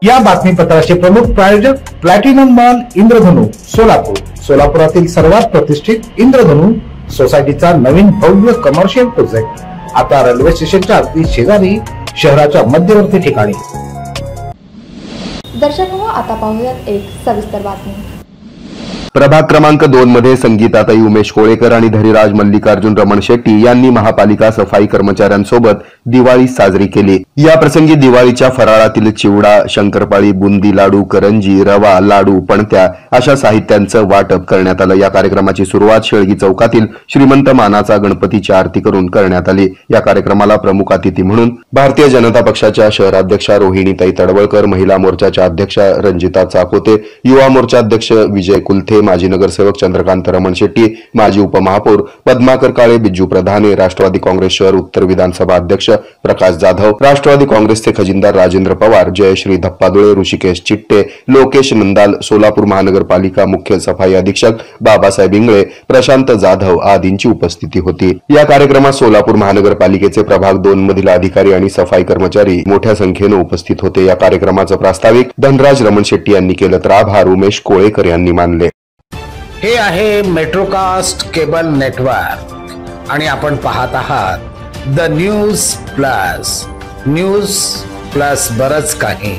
या बातमीपत्राचे प्रमुख प्रायोजक प्लॅटिनम मॉल इंद्रधनु सोलापूर। सोलापुरातील सर्वात प्रतिष्ठित इंद्रधनु सोसायटीचा नवीन भव्य कमर्शियल प्रोजेक्ट आता रेल्वे स्टेशनच्या अगदी शेजारी शहराच्या मध्यवर्ती ठिकाणी। दर्शक हो, आता पाहूयात एक सविस्तर बातमी। प्रभाग क्रमांक 2 मध्ये संगीताताई उमेश कोळेकर आणि धरीराज मल्लिकार्जुन रमण शेट्टी यांनी महापालिका सफाई कर्मचाऱ्यांसोबत दिवाळी साजरी केली। या प्रसंगी दिवाळीच्या फराळातील चिवडा, शंकरपाळी, बुंदी लाडू, करंजी, रवा लाडू, पणत्या अशा साहित्यांचं वाटप करण्यात आलं। या कार्यक्रमाची सुरुवात शेळगी चौकातील श्रीमंत मानाचा गणपतीची आरती करून करण्यात आली। या कार्यक्रमाला प्रमुख अतिथी म्हणून भारतीय जनता पक्षाच्या शहराध्यक्षा रोहिणीताई तडवळकर, महिला मोर्चाच्या अध्यक्षा रंजिता चाकोते, युवा मोर्चा अध्यक्ष विजय कुलथे, माजी नगरसेवक चंद्रकांत रमण शेट्टी, माजी उपमहापौर पद्माकर काळे, बिज्जू प्रधाने, राष्ट्रवादी काँग्रेस शहर उत्तर विधानसभा अध्यक्ष प्रकाश जाधव, राष्ट्रवादी काँग्रेसचे खजिनदार राजेंद्र पवार, जयश्री धप्पादुळे, ऋषिकेश चिट्टे, लोकेश नंदाल, सोलापूर महानगरपालिका मुख्य सफाई अधीक्षक बाबासाहेब इंगळे, प्रशांत जाधव आदींची उपस्थिती होती। या कार्यक्रमात सोलापूर महानगरपालिकेचे प्रभाग 2 मधील अधिकारी आणि सफाई कर्मचारी मोठ्या संख्येने उपस्थित होते। या कार्यक्रमाचं प्रास्ताविक धनराज रमण शेट्टी यांनी केलं तर आभार उमेश कोळेकर यांनी मानले। हे आहे मेट्रोकास्ट केबल नेटवर्क आणि आपण पाहत आहात द न्यूज प्लस बरच काही।